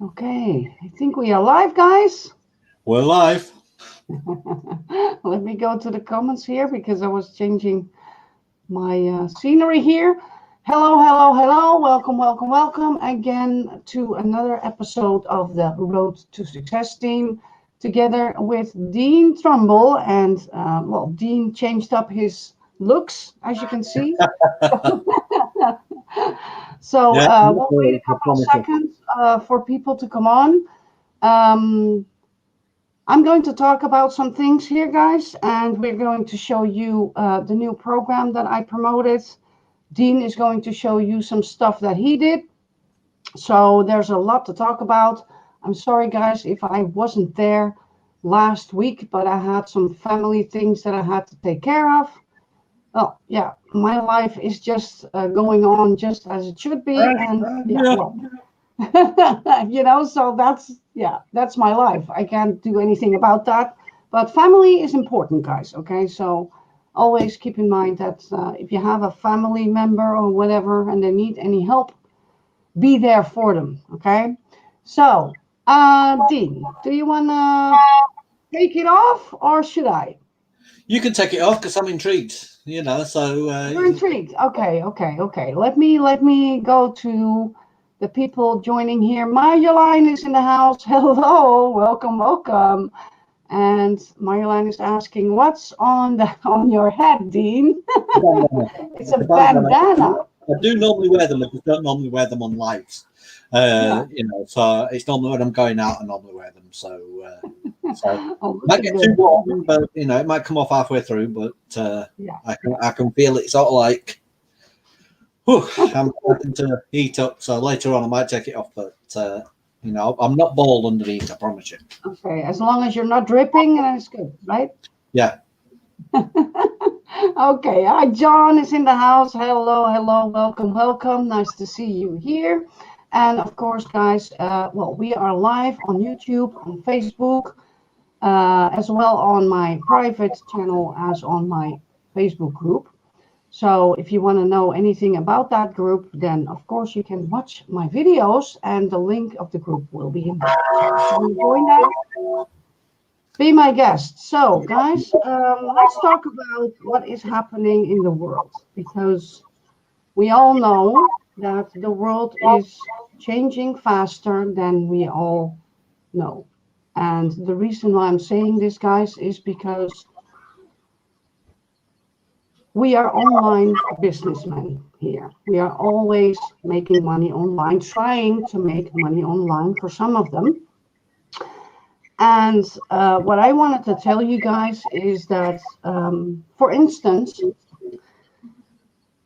Okay, I think we are live, guys. We're live. Let me go to the comments here because I was changing my scenery here. Hello, hello, hello. Welcome, welcome, welcome again to another episode of the Road to Success team together with Dean Trumbull. And, Dean changed up his looks, as you can see. So Yeah, we'll wait a couple of seconds for people to come on. Um, I'm going to talk about some things here, guys, and we're going to show you the new program that I promoted. Dean is going to show you some stuff that he did. So there's a lot to talk about. I'm sorry, guys, if I wasn't there last week, but I had some family things that I had to take care of. Well, yeah, my life is just going on just as it should be, and so that's my life. I can't do anything about that, but family is important, guys. Okay, so always keep in mind that if you have a family member or whatever and they need any help, be there for them. Okay, so Dean, do you want to take it off or should I? You can take it off because I'm intrigued. So You're intrigued. Okay. Let me go to the people joining here. Marjolein is in the house. Hello, welcome. And Marjolein is asking, "What's on your head, Dean?" It's a bandana. I do normally wear them, I just don't normally wear them on lives. So it's normally when I'm going out, I normally wear them. So Oh, might get too warm, but it might come off halfway through. But I can feel it sort of like, whew, I'm starting to heat up. So later on, I might take it off, but I'm not bald underneath. I promise you. Okay, as long as you're not dripping, that's good, right? Yeah. Okay, hi, John is in the house. Hello, welcome. Nice to see you here. And of course, guys, we are live on YouTube, on Facebook, as well on my private channel as on my Facebook group. So if you want to know anything about that group, then of course you can watch my videos and the link of the group will be in there. So if you join that, be my guest. So, guys, let's talk about what is happening in the world because we all know that the world is changing faster than we all know. And the reason why I'm saying this, guys, is because we are online businessmen here. We are always making money online, trying to make money online for some of them. And what I wanted to tell you guys is that, for instance,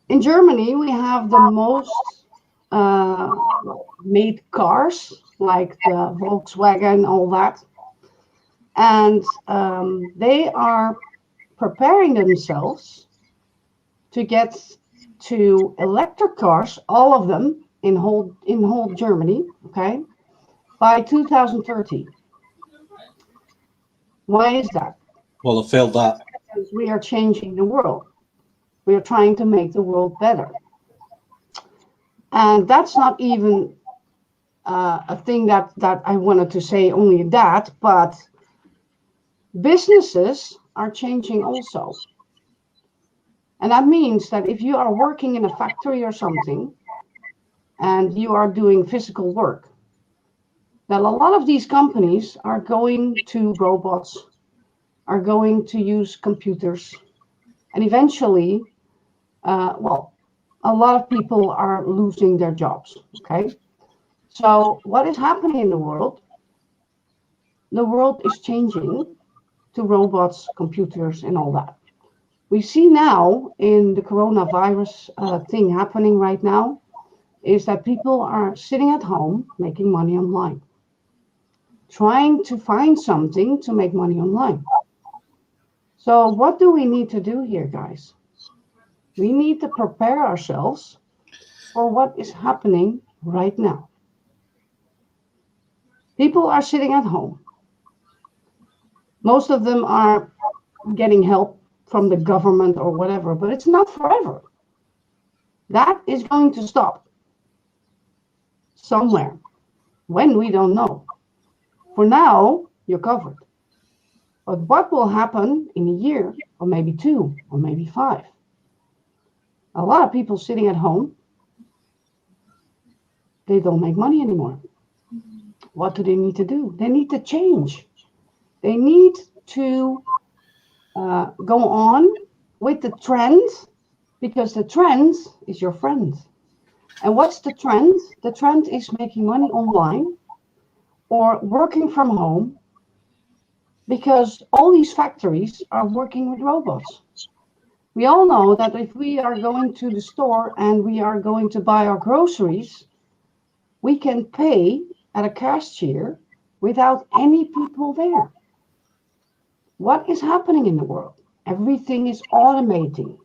in Germany, we have the most made cars, like the Volkswagen, all that. And they are preparing themselves to get to electric cars, all of them in whole Germany, okay, by 2030. Why is that? Well, I feel that. Because we are changing the world. We are trying to make the world better. And that's not even a thing that I wanted to say only that, but businesses are changing also. And that means that if you are working in a factory or something and you are doing physical work, that a lot of these companies are going to robots, are going to use computers, and eventually, a lot of people are losing their jobs, okay? So what is happening in the world? The world is changing to robots, computers, and all that. We see now in the coronavirus thing happening right now is that people are sitting at home making money online, trying to find something to make money online. So what do we need to do here, guys? We need to prepare ourselves for what is happening right now. People are sitting at home. Most of them are getting help from the government or whatever, but it's not forever. That is going to stop somewhere. When, we don't know. For now, you're covered. But what will happen in a year, or maybe 2, or maybe 5? A lot of people sitting at home, they don't make money anymore. What do they need to do? They need to change. They need to go on with the trend, because the trend is your friend. And what's the trend? The trend is making money online or working from home, because all these factories are working with robots. We all know that if we are going to the store and we are going to buy our groceries, we can pay at a cashier without any people there. What is happening in the world? Everything is automating.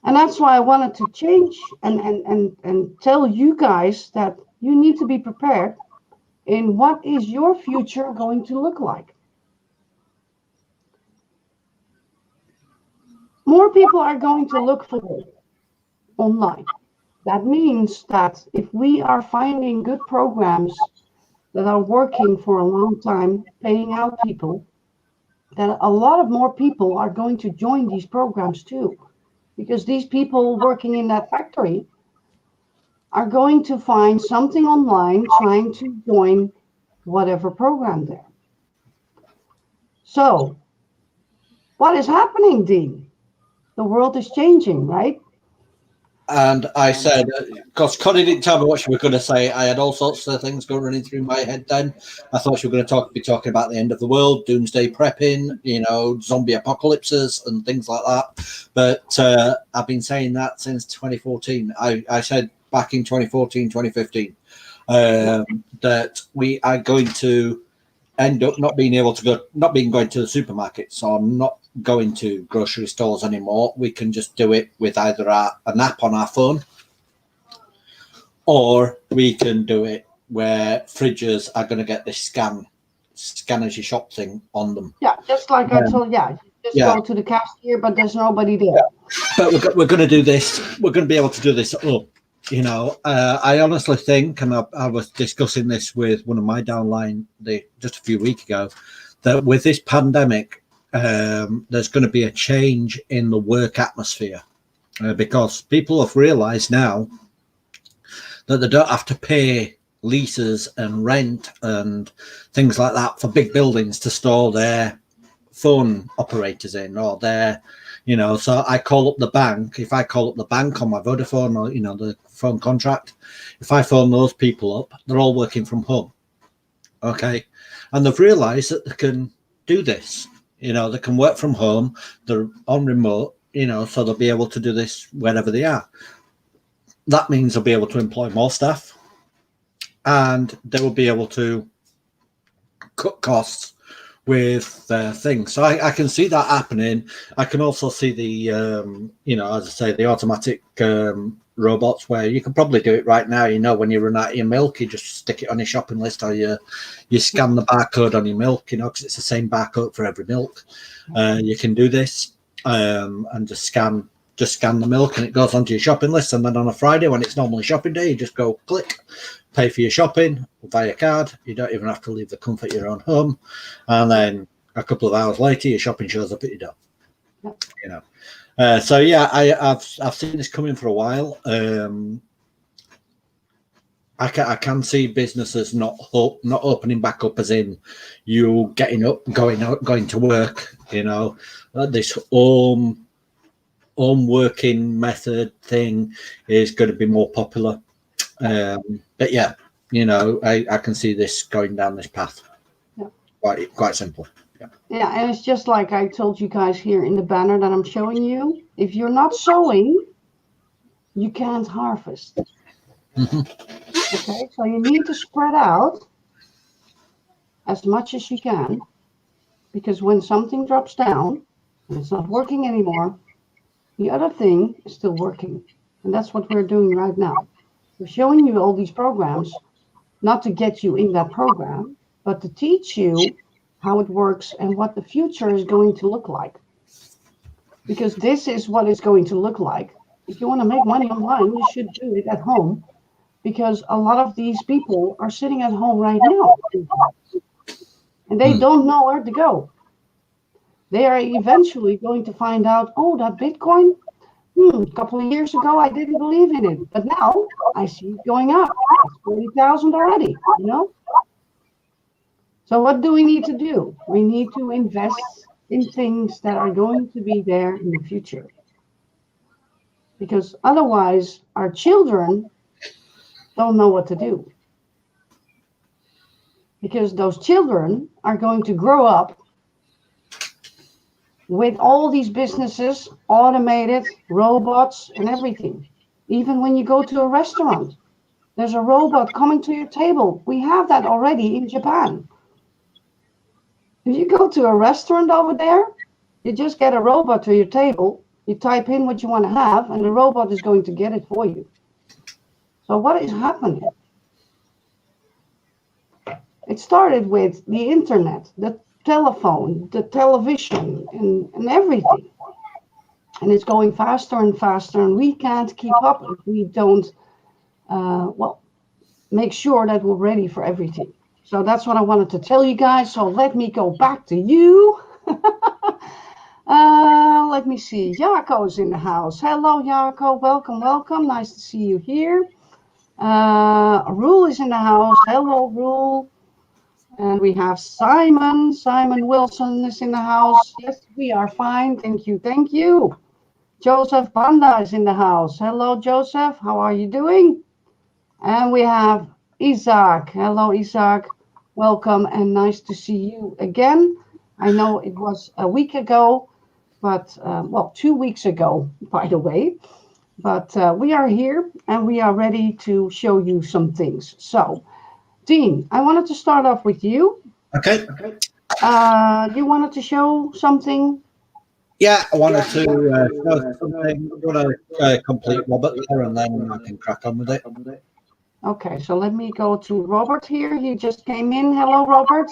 And that's why I wanted to change and tell you guys that you need to be prepared in what is your future going to look like. More people are going to look for it online. That means that if we are finding good programs that are working for a long time, paying out people, that a lot of more people are going to join these programs too. Because these people working in that factory are going to find something online trying to join whatever program there. So, what is happening, Dean? The world is changing, right? And I said, because Connie didn't tell me what she was going to say, I had all sorts of things going running through my head then. I thought she was going to be talking about the end of the world, doomsday prepping, zombie apocalypses and things like that. But I've been saying that since 2014. I said back in 2014, 2015, that we are going to end up not being going to the supermarkets or not going to grocery stores anymore. We can just do it with either an app on our phone, or we can do it where fridges are going to get this scan as you shop thing on them. Yeah, just like I told you, go to the cashier, but there's nobody there. Yeah. But we're going to do this. We're going to be able to do this up. I honestly think, and I was discussing this with one of my downline just a few weeks ago, that with this pandemic, there's going to be a change in the work atmosphere because people have realized now that they don't have to pay leases and rent and things like that for big buildings to store their phone operators in, or their so I call up the bank. If I call up the bank on my Vodafone or the phone contract, if I phone those people up, they're all working from home. Okay, and they've realized that they can do this. They can work from home. They're on remote. So they'll be able to do this wherever they are. That means they'll be able to employ more staff, and they will be able to cut costs with things. So I can see that happening. I can also see the, as I say, the automatic robots where you can probably do it right now. When you run out of your milk, you just stick it on your shopping list, or you scan the barcode on your milk, because it's the same barcode for every milk. You can do this and just scan the milk, and it goes onto your shopping list. And then on a Friday, when it's normally shopping day, you just go click, pay for your shopping via card. You don't even have to leave the comfort of your own home. And then a couple of hours later, your shopping shows up at your door. Yep. So yeah, I've seen this coming for a while. I can see businesses not opening back up, as in you getting up, going to work. This home working method thing is going to be more popular. But yeah, I can see this going down this path. Yeah. Quite simple. Yeah, and it's just like I told you guys here in the banner that I'm showing you. If you're not sowing, you can't harvest. Mm-hmm. Okay, so you need to spread out as much as you can, because when something drops down and it's not working anymore, the other thing is still working. And that's what we're doing right now. We're showing you all these programs, not to get you in that program, but to teach you how it works and what the future is going to look like. Because this is what it's going to look like. If you want to make money online, you should do it at home, because a lot of these people are sitting at home right now and they don't know where to go. They are eventually going to find out, oh, that Bitcoin, a couple of years ago, I didn't believe in it, but now I see it going up. It's 40,000 already, you know? So what do we need to do? We need to invest in things that are going to be there in the future. Because otherwise, our children don't know what to do. Because those children are going to grow up with all these businesses, automated, robots, and everything. Even when you go to a restaurant, there's a robot coming to your table. We have that already in Japan. If you go to a restaurant over there, you just get a robot to your table, you type in what you want to have, and the robot is going to get it for you. So what is happening? It started with the internet, the telephone, the television, and everything. And it's going faster and faster, and we can't keep up if we don't, make sure that we're ready for everything. So that's what I wanted to tell you guys. So let me go back to you. Let me see. Jaco's in the house. Hello, Jaco. Welcome, welcome. Nice to see you here. Rule is in the house. Hello, Rule. And we have Simon. Simon Wilson is in the house. Yes, we are fine. Thank you. Thank you. Joseph Banda is in the house. Hello, Joseph. How are you doing? And we have Isaac. Hello, Isaac. Welcome and nice to see you again. I know it was a week ago, but 2 weeks ago, by the way. But we are here and we are ready to show you some things. So, Dean, I wanted to start off with you. Okay. You wanted to show something? Yeah, I wanted to show something. I'm going to complete Robert there and then I can crack on with it. Okay, so let me go to Robert here. He just came in. Hello, Robert.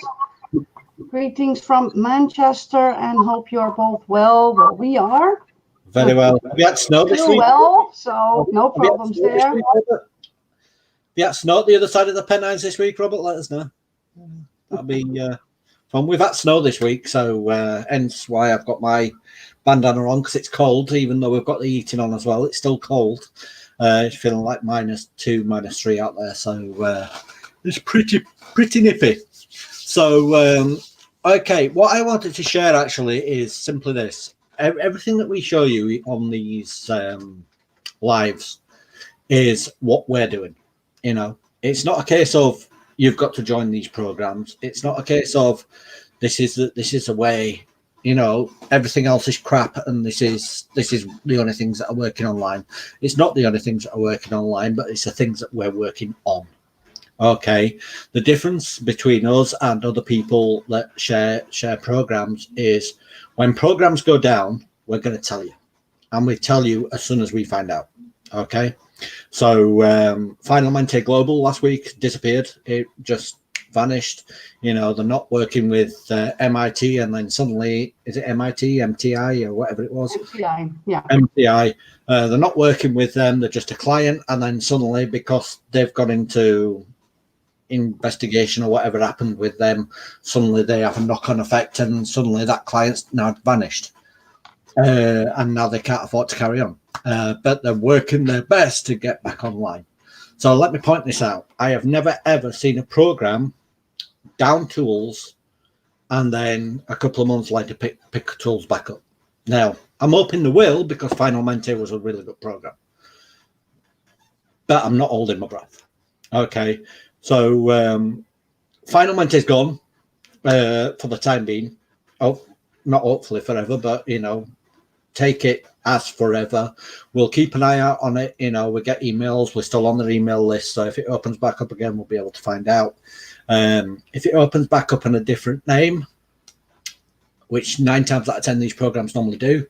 Greetings from Manchester and hope you are both well. Well, we are. Very well. We had snow this week. Well, so no problems there. We had snow at the other side of the Pennines this week, Robert. Let us know. That'll be fun. We've had snow this week, so hence why I've got my bandana on because it's cold, even though we've got the heating on as well. It's still cold. It's feeling like -2, -3 out there, so it's pretty nippy. So, okay, what I wanted to share actually is simply this. Everything that we show you on these lives is what we're doing. You know, it's not a case of you've got to join these programs. It's not a case of this is a way. You know, everything else is crap, and this is the only things that are working online. It's not the only things that are working online, but it's the things that we're working on. Okay, the difference between us and other people that share programs is when programs go down, we're going to tell you, and we tell you as soon as we find out. Okay, so Final Mente Global last week disappeared. It just vanished. You know, they're not working with MIT, and then suddenly, is it MIT, MTI, or whatever it was? MTI, yeah. MTI. They're not working with them. They're just a client, and then suddenly, because they've got into investigation or whatever happened with them, suddenly they have a knock-on effect, and suddenly that client's now vanished, and now they can't afford to carry on. But they're working their best to get back online. So let me point this out. I have never ever seen a program down tools and then a couple of months later pick tools back up. Now, I'm hoping they will because Final Mente was a really good program. But I'm not holding my breath. Okay, so Final Mente is gone for the time being. Oh, not hopefully forever, but, you know, take it as forever. We'll keep an eye out on it. You know, we get emails. We're still on their email list. So if it opens back up again, we'll be able to find out. If it opens back up in a different name, which 9 times out of 10 these programs normally do,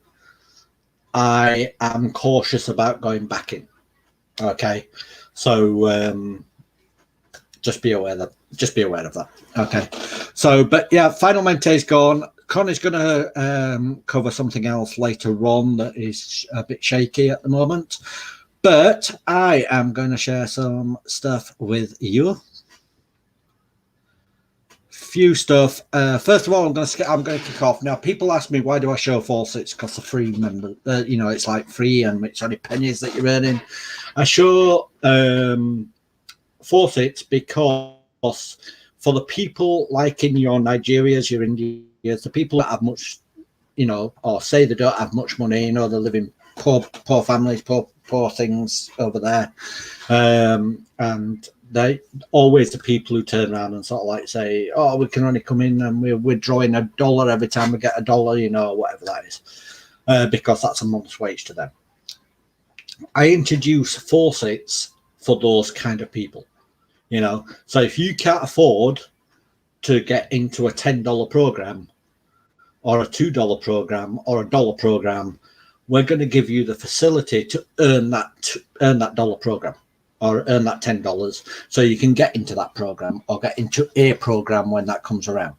I am cautious about going back in. Okay, so just be aware of that. Okay, so but yeah, Final Mente is gone. Connor's going to cover something else later on that is a bit shaky at the moment. But I am going to share some stuff with you. Few stuff. First of all, I'm going to kick off now. People ask me, why do I show faucets? Because the free member, it's like free and it's only pennies that you're earning. I show faucets because for the people like in your Nigerias, your Indias, the people that have much, or say they don't have much money, they're living poor families, poor things over there, and they always the people who turn around and sort of like say, oh, we can only come in and we're withdrawing $1 every time we get $1, whatever that is, because that's a month's wage to them. I introduce faucets for those kind of people, so if you can't afford to get into a $10 program or a $2 program or a $1 program, we're going to give you the facility to earn that $1 program or earn that $10 so you can get into that program or get into a program when that comes around.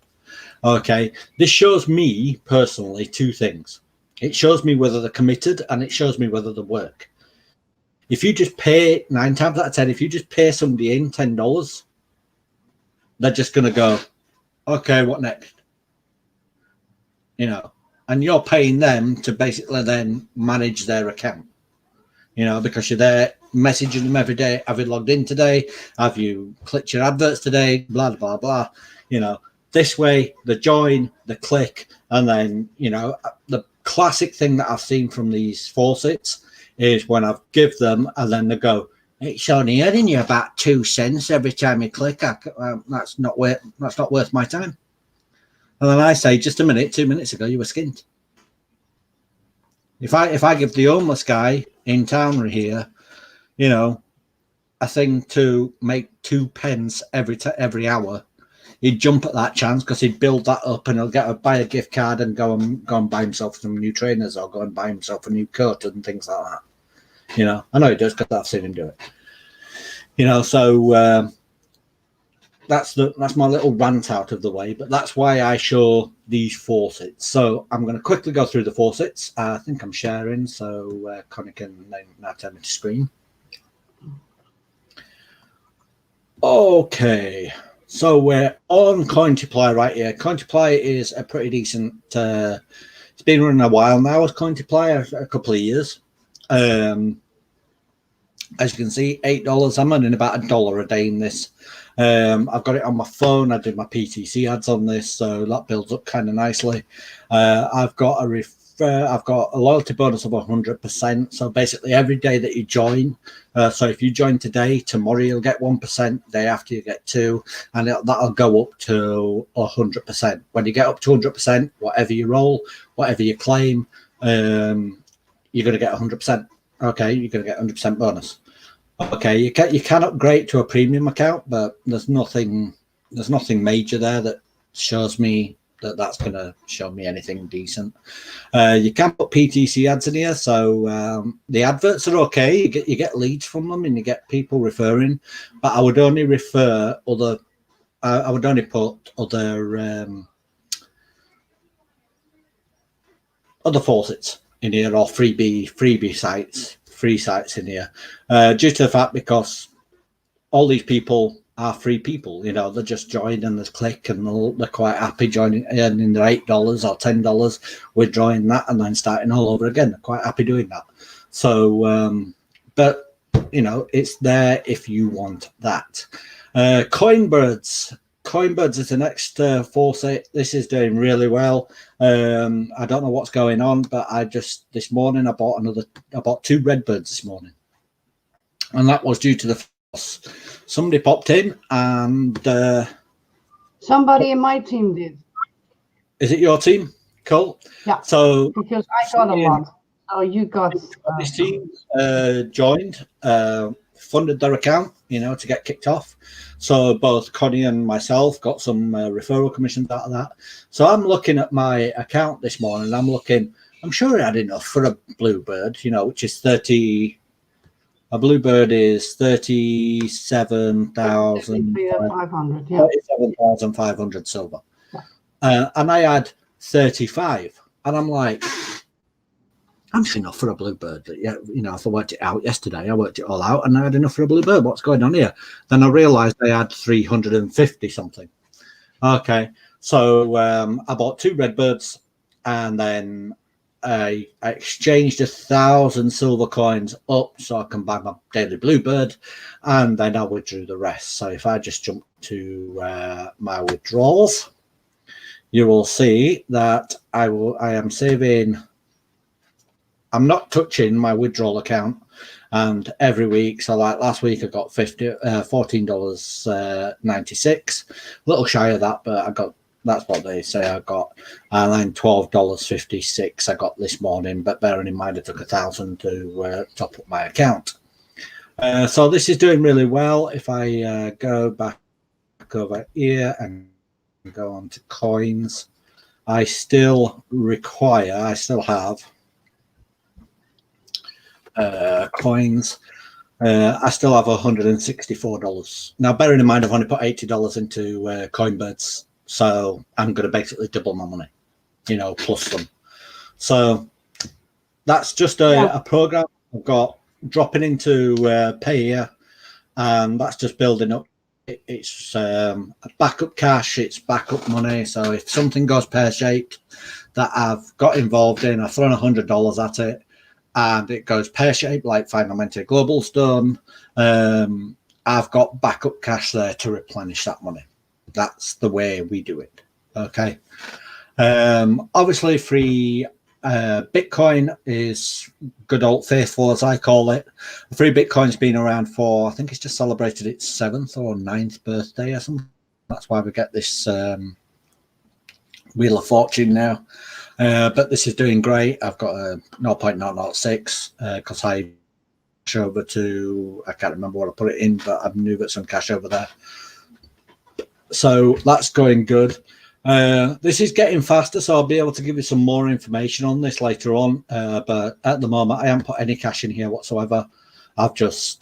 Okay, this shows me personally two things. It shows me whether they're committed and it shows me whether they work. If you just pay 9 times out of 10, if you just pay somebody in $10, they're just going to go, okay, what next? And you're paying them to basically then manage their account, because you're there messaging them every day. Have you logged in today? Have you clicked your adverts today? Blah, blah, blah. This way, the join, the click, and then, the classic thing that I've seen from these faucets is when I've give them and then they go, it's only earning you about 2 cents every time you click. That's not worth my time. And then I say, just a minute, 2 minutes ago, you were skint. If I give the homeless guy in town here, a thing to make 2 pence every hour, he'd jump at that chance because he'd build that up and he'll buy a gift card and go and buy himself some new trainers or go and buy himself a new coat and things like that. I know he does because I've seen him do it. So that's my little rant out of the way, but that's why I show these faucets. So I'm going to quickly go through the faucets. I think I'm sharing, so Connie can now turn me to screen. Okay, so we're on Cointoply right here. Cointoply is a pretty decent, it's been running a while now as Cointoply, a couple of years. As you can see, $8. I'm earning about $1 a day in this. I've got it on my phone. I did my PTC ads on this, so that builds up kind of nicely. I've got a loyalty bonus of 100%. So basically, every day that you join, so if you join today, tomorrow you'll get 1%. Day after you get 2%, and that'll go up to 100%. When you get up to 100%, whatever you roll, whatever you claim, you're going to get 100%. Okay, you're going to get 100% bonus. Okay, you can upgrade to a premium account, but there's nothing major there that shows me that's going to show me anything decent. You can put PTC ads in here, so the adverts are okay. You get leads from them and you get people referring, but I would only refer other. I would only put other faucets in here or free sites in here, due to the fact because all these people are free people. They just join and they click and they're quite happy joining, earning their $8 or $10, withdrawing that and then starting all over again. They're quite happy doing that. So, but it's there if you want that. Coinbirds is the next faucet. This is doing really well. I don't know what's going on, but this morning I bought 2 Redbirds this morning, and that was due to the somebody popped in and somebody in my team did. Is it your team? Cool. Yeah. So because I got a lot. Oh, you got this team joined, funded their account, to get kicked off. So both Connie and myself got some referral commissions out of that. So I'm looking at my account this morning. I'm sure I had enough for a Bluebird, which is 30. A Bluebird is 37,500. Yeah. 37,500 silver. Yeah. And I had 35. And I'm like, I'm just enough for a bluebird. Yeah, if I worked it out yesterday, I worked it all out and I had enough for a bluebird. What's going on here? Then I realized I had 350 something. Okay, so I bought 2 redbirds and then I exchanged 1,000 silver coins up so I can buy my daily bluebird, and then I withdrew the rest. So if I just jump to my withdrawals, you will see that I am saving. I'm not touching my withdrawal account, and every week, so like last week I got $14.96, a little shy of that, but I got, that's what they say I got, and then $12.56 I got this morning, but bearing in mind I took 1,000 to top up my account. So this is doing really well. If I go back over here and go on to coins, I still have coins. I still have $164. Now, bearing in mind, I've only put $80 into Coinbirds, so I'm going to basically double my money, plus them. So that's just a program I've got dropping into Payeer, and that's just building up. It's backup cash, it's backup money. So if something goes pear-shaped that I've got involved in, I've thrown $100 at it, and it goes pear-shaped, like Finalmente Global's done, I've got backup cash there to replenish that money. That's the way we do it. Okay. Obviously, free Bitcoin is good old faithful, as I call it. Free Bitcoin's been around for, I think it's just celebrated its 7th or 9th birthday or something. That's why we get this Wheel of Fortune now. But this is doing great. I've got a 0.006 because I cash over to, I can't remember what I put it in, but I've moved some cash over there. So that's going good. This is getting faster, so I'll be able to give you some more information on this later on. But at the moment, I haven't put any cash in here whatsoever. I've just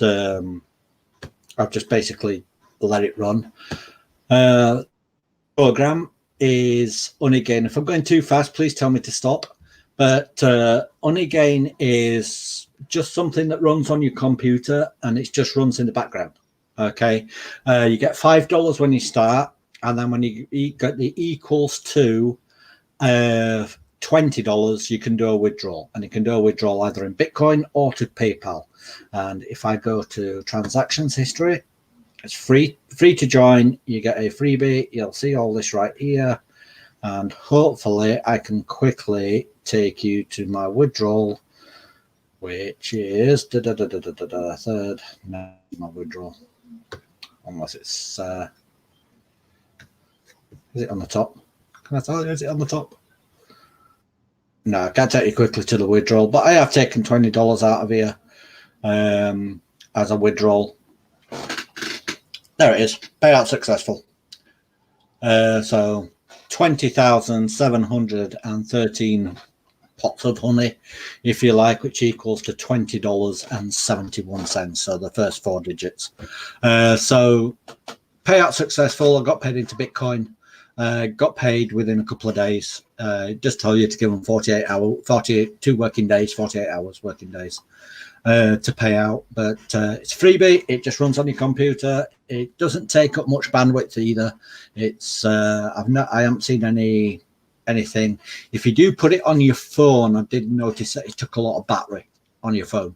basically let it run. Program is Unigain. If I'm going too fast, please tell me to stop. But Unigain is just something that runs on your computer, and it just runs in the background. Okay, you get $5 when you start, and then when you get the equals to $20, you can do a withdrawal, and you can do a withdrawal either in Bitcoin or to PayPal. And if I go to transactions history, it's free to join. You get a freebie. You'll see all this right here, and hopefully I can quickly take you to my withdrawal, which is third. No, my withdrawal, unless it's is it on the top? Can I tell you? Is it on the top? No, I can't take you quickly to the withdrawal, but I have taken $20 out of here as a withdrawal. There it is. Payout successful. So 20,713 pots of honey, if you like, which equals to $20.71. So the first 4 digits. So payout successful. I got paid into Bitcoin. Got paid within a couple of days. Just tell you to give them 2 working days, 48 hours working days to pay out. But it's freebie. It just runs on your computer. It doesn't take up much bandwidth either. It's I haven't seen anything. If you do put it on your phone, I did notice that it took a lot of battery on your phone.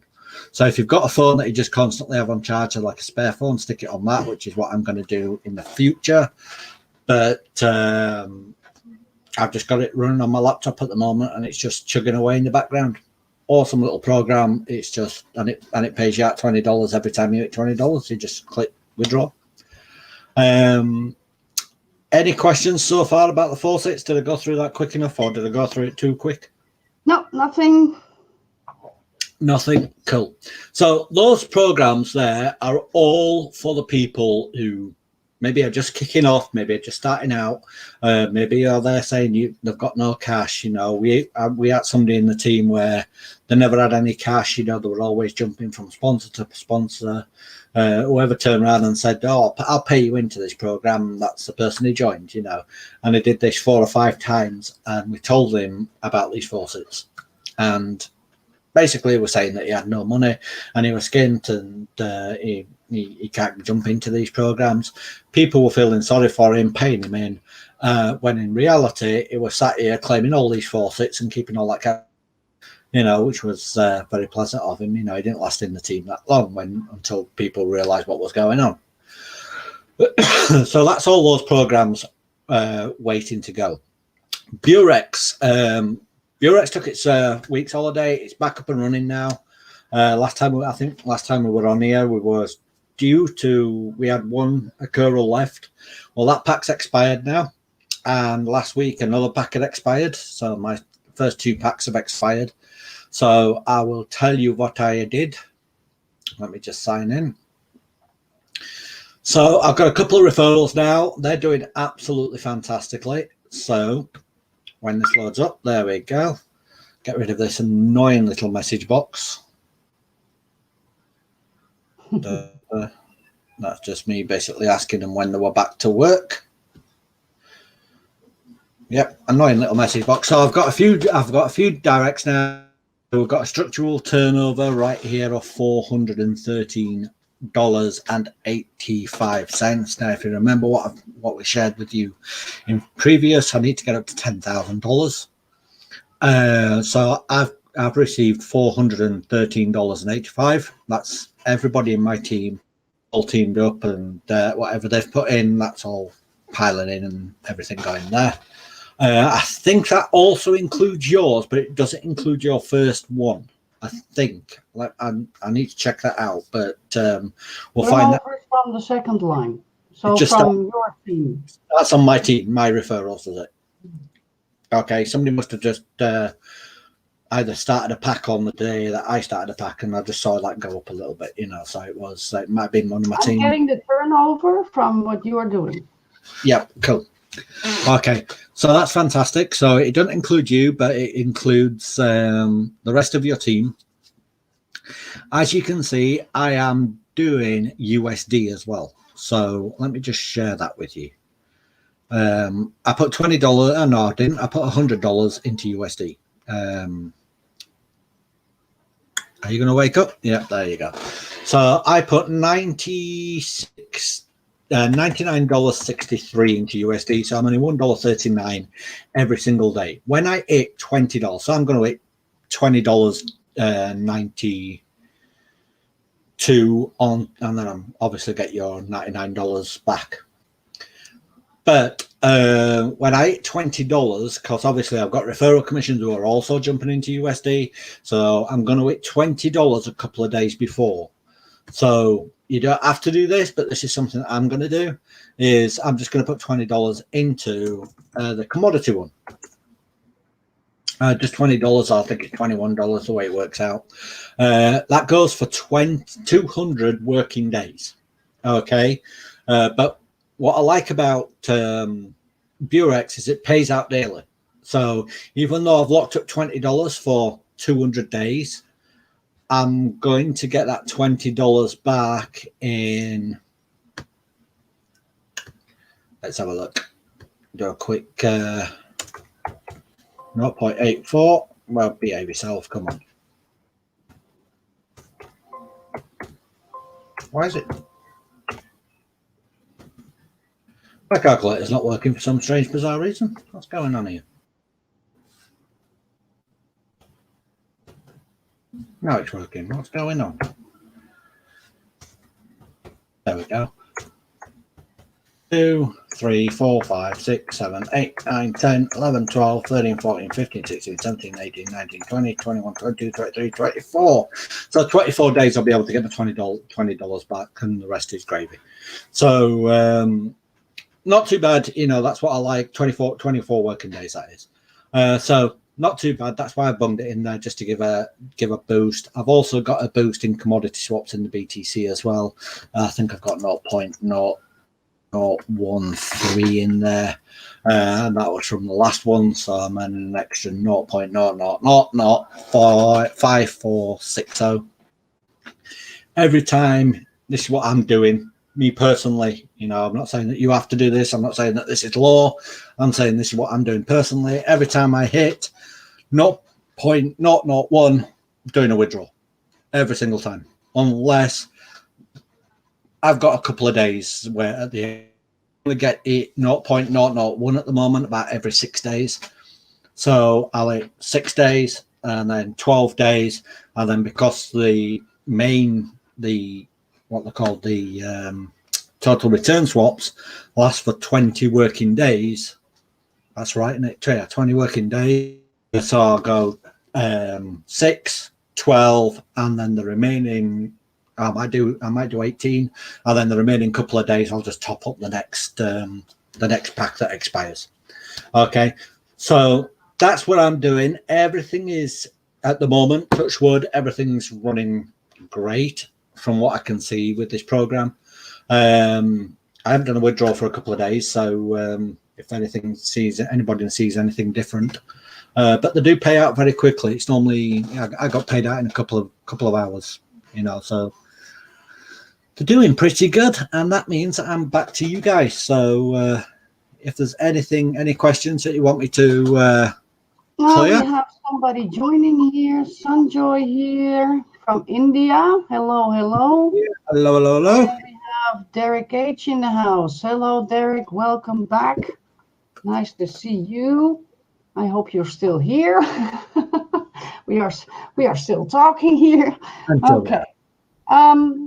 So if you've got a phone that you just constantly have on charge, like a spare phone, stick it on that, which is what I'm going to do in the future. But I've just got it running on my laptop at the moment, and it's just chugging away in the background. Awesome little program. It's just and it pays you out $20 every time you hit $20. You just click withdraw. Any questions so far about the faucets? Did I go through that quick enough, or did I go through it too quick? No, nothing. Nothing. Cool. So those programs there are all for the people who maybe are just kicking off, maybe are just starting out, maybe are there saying they've got no cash. We had somebody in the team where they never had any cash. They were always jumping from sponsor to sponsor. Whoever turned around and said, "Oh, I'll pay you into this program," that's the person who joined. And they did this 4 or 5 times, and we told him about these faucets, and basically was saying that he had no money and he was skint and he can't jump into these programs. People were feeling sorry for him, paying him in, when in reality he was sat here claiming all these faucets and keeping all that cash, which was very pleasant of him. He didn't last in the team that long until people realised what was going on. So that's all those programs waiting to go. Burex took its week's holiday. It's back up and running now. Last time we were on here, we had one occurral left. Well, that pack's expired now, and last week another pack had expired. So my first 2 packs have expired. So I will tell you what I did. Let me just sign in. So I've got a couple of referrals now. They're doing absolutely fantastically. So when this loads up, there we go. Get rid of this annoying little message box. That's just me basically asking them when they were back to work. Yep, annoying little message box. So I've got a few directs now. We've got a structural turnover right here of $413.85. Now, if you remember what we shared with you in previous, I need to get up to $10,000. So I've received $413.85. That's everybody in my team all teamed up, and whatever they've put in, that's all piling in and everything going there. I think that also includes yours, but it doesn't include your first one. I think. I need to check that out, but we'll find that from the second line. So from your team. That's on my team, my referrals, is it? Okay, somebody must have just either started a pack on the day that I started a pack, and I just saw that go up a little bit, so it might have been one of my team. Getting the turnover from what you are doing. Yep, cool. Okay, so that's fantastic. So it doesn't include you, but it includes the rest of your team. As you can see, I am doing USD as well. So let me just share that with you. I put $20. No, I didn't. I put $100 into USD. Are you going to wake up? Yeah, there you go. So I put $99.63 into USD. So I'm only $1.39 every single day. When I hit $20, so I'm going to hit $20.92 on, and then I'm obviously get your $99 back. But when I hit $20, because obviously I've got referral commissions who are also jumping into USD, so I'm going to hit $20 a couple of days before. So you don't have to do this, but this is something I'm going to do. Is I'm just going to put $20 into the commodity one. Just $20. I think it's $21 the way it works out. That goes for 200 working days. Okay, but what I like about Burex is it pays out daily. So even though I've locked up $20 for 200 days, I'm going to get that $20 back in. Let's have a look. Do a quick 0.84. Well, behave yourself. Come on. Why is it? My calculator's not working for some strange, bizarre reason. What's going on here? Now it's working. What's going on? There we go. 2, 3, 4, 5, 6, 7, 8, 9, 10, 11, 12, 13, 14, 15, 16, 17, 18, 19, 20, 21, 22, 23, 24. So 24 days I'll be able to get the $20 back, and the rest is gravy. So not too bad. That's what I like. 24 working days, that is. So not too bad. That's why I bunged it in there, just to give a boost. I've also got a boost in commodity swaps in the BTC as well. I think I've got 0.013 in there, and that was from the last one. So I'm in an extra 0.0005460 every time. This is what I'm doing. Me personally, I'm not saying that you have to do this. I'm not saying that this is law. I'm saying this is what I'm doing personally. Every time I hit 0.001, doing a withdrawal every single time, unless I've got a couple of days where at the end we get it 0.001 at the moment, about every 6 days. So I'll hit 6 days and then 12 days, and then because the what they're called, the total return swaps last for 20 working days. That's right, isn't it? Yeah, 20 working days. So I'll go 6, 12, and then the remaining, I might do 18, and then the remaining couple of days I'll just top up the next pack that expires. Okay, so that's what I'm doing. Everything is, at the moment, touch wood, everything's running great from what I can see with this program. I haven't done a withdrawal for a couple of days, so if anybody sees anything different, but they do pay out very quickly. It's normally, I got paid out in a couple of hours, so they're doing pretty good, and that means that I'm back to you guys. So if there's any questions that you want me to well, clear. we have somebody joining here. Sanjoy here from India. Hello, hello. Yeah. Hello. And we have Derek H in the house. Hello, Derek. Welcome back. Nice to see you. I hope you're still here. we are still talking here. Okay.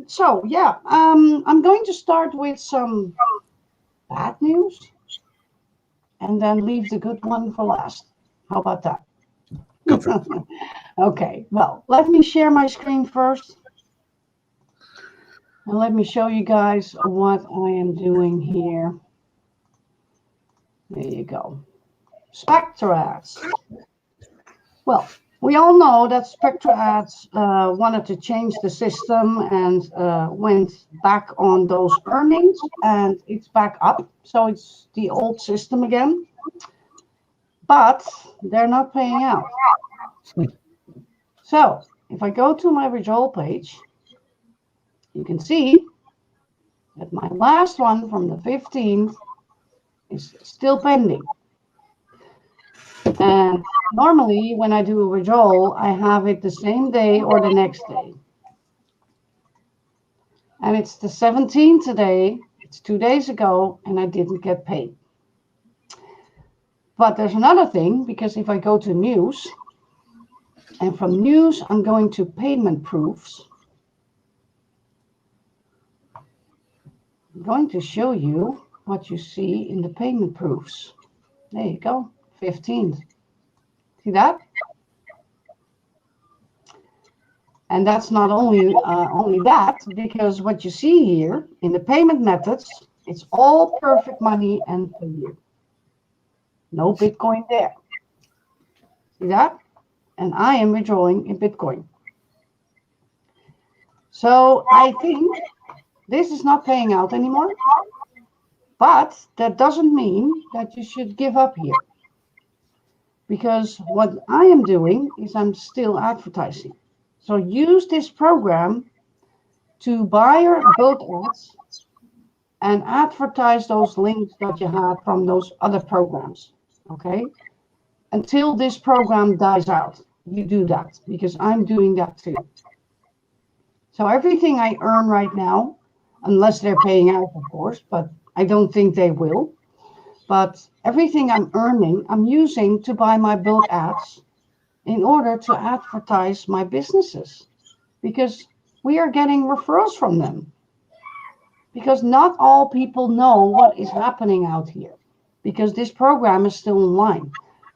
So yeah, I'm going to start with some bad news and then leave the good one for last. How about that? Go for it. Okay, well, let me share my screen first. And let me show you guys what I am doing here. There you go. Spectra ads. Well, we all know that Spectra ads wanted to change the system and went back on those earnings, and it's back up. So it's the old system again. But they're not paying out. So if I go to my withdrawal page, you can see that my last one from the 15th is still pending. And normally when I do a withdrawal, I have it the same day or the next day. And it's the 17th today, it's 2 days ago, and I didn't get paid. But there's another thing, because if I go to news, and from news, I'm going to payment proofs. I'm going to show you what you see in the payment proofs. There you go, 15th. See that? And that's not only that, because what you see here in the payment methods, it's all perfect money and per year. No Bitcoin there. See that? And I am withdrawing in Bitcoin. So I think this is not paying out anymore. But that doesn't mean that you should give up here. Because what I am doing is I'm still advertising. So use this program to buy your boat ads and advertise those links that you have from those other programs. Okay, until this program dies out, you do that, because I'm doing that too. So everything I earn right now, unless they're paying out, of course, but I don't think they will. But everything I'm earning, I'm using to buy my build ads in order to advertise my businesses, because we are getting referrals from them. Because not all people know what is happening out here, because this program is still online.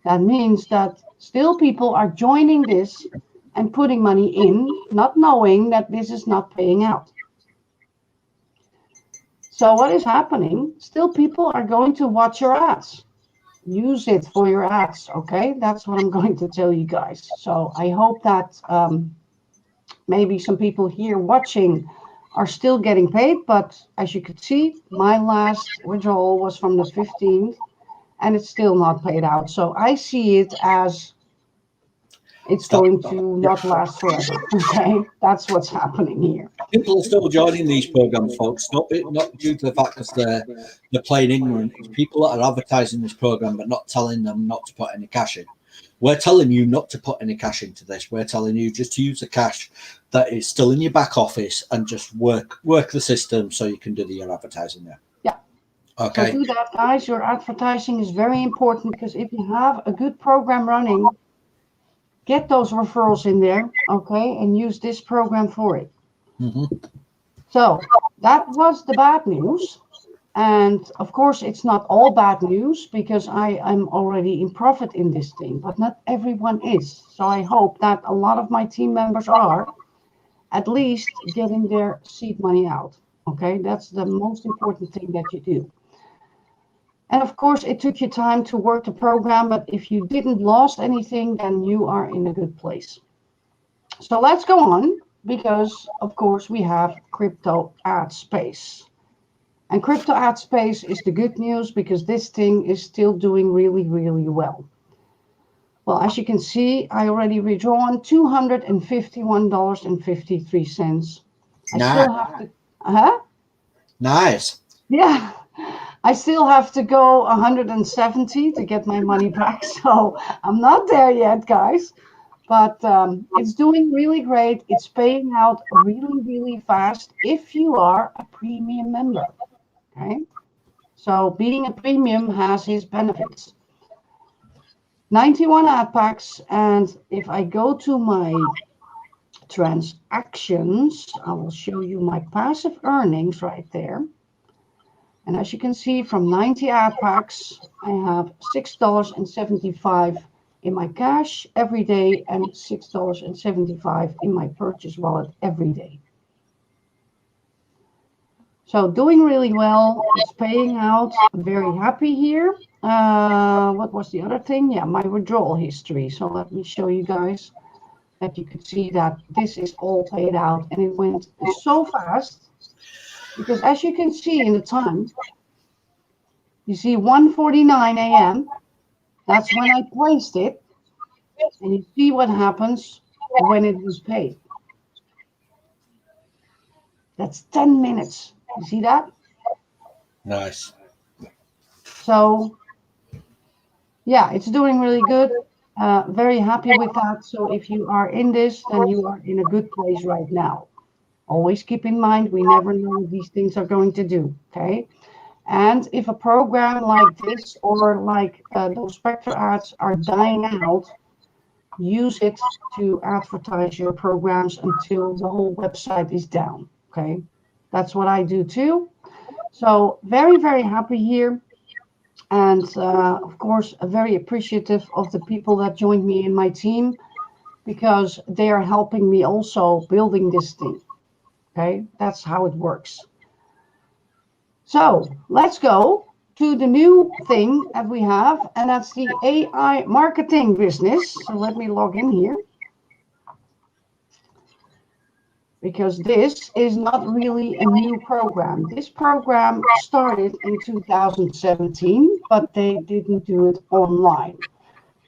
That means that still people are joining this and putting money in, not knowing that this is not paying out. So what is happening? Still people are going to watch your ads. Use it for your ads, okay? That's what I'm going to tell you guys. So I hope that maybe some people here watching are still getting paid, but as you could see, my last withdrawal was from the 15th, and it's still not paid out. So I see it as it's going to not last forever. Okay, that's what's happening here. People are still joining these programs, folks. Not due to the fact that they're playing ignorant. It's people that are advertising this program but not telling them not to put any cash in. We're telling you not to put any cash into this. We're telling you just to use the cash that is still in your back office and just work the system so you can do your advertising there. Yeah. Okay. So do that, guys. Your advertising is very important, because if you have a good program running, get those referrals in there, okay, and use this program for it. So that was the bad news. And of course, it's not all bad news, because I am already in profit in this thing, but not everyone is. So I hope that a lot of my team members are at least getting their seed money out. Okay, that's the most important thing that you do. And of course, it took you time to work the program, but if you didn't lose anything, then you are in a good place. So let's go on, because of course we have crypto ad space. And crypto ad space is the good news, because this thing is still doing really, really well. Well, as you can see, I already withdrawn $251.53. I still have to, Nice. Yeah, I still have to go 170 to get my money back. So I'm not there yet, guys. But it's doing really great. It's paying out really, really fast if you are a premium member. Okay, so being a premium has its benefits. 91 ad packs, and if I go to my transactions, I will show you my passive earnings right there. And as you can see, from 90 ad packs, I have $6.75 in my cash every day and $6.75 in my purchase wallet every day. So doing really well. It's paying out. I'm very happy here. What was the other thing? Yeah, my withdrawal history. So let me show you guys that you could see that this is all paid out, and it went so fast, because as you can see in the time, you see 1:49 a.m. That's when I placed it, and you see what happens when it was paid. That's 10 minutes. You see that? Nice. So yeah, it's doing really good. Very happy with that. So if you are in this, then you are in a good place right now. Always keep in mind, we never know what these things are going to do. Okay. And if a program like this, or like those Spectre ads are dying out, use it to advertise your programs until the whole website is down. Okay. That's what I do too. So very, very happy here. And of course, very appreciative of the people that joined me in my team, because they are helping me also building this thing. Okay, that's how it works. So let's go to the new thing that we have, and that's the AI marketing business. So let me log in here, because this is not really a new program. This program started in 2017, but they didn't do it online.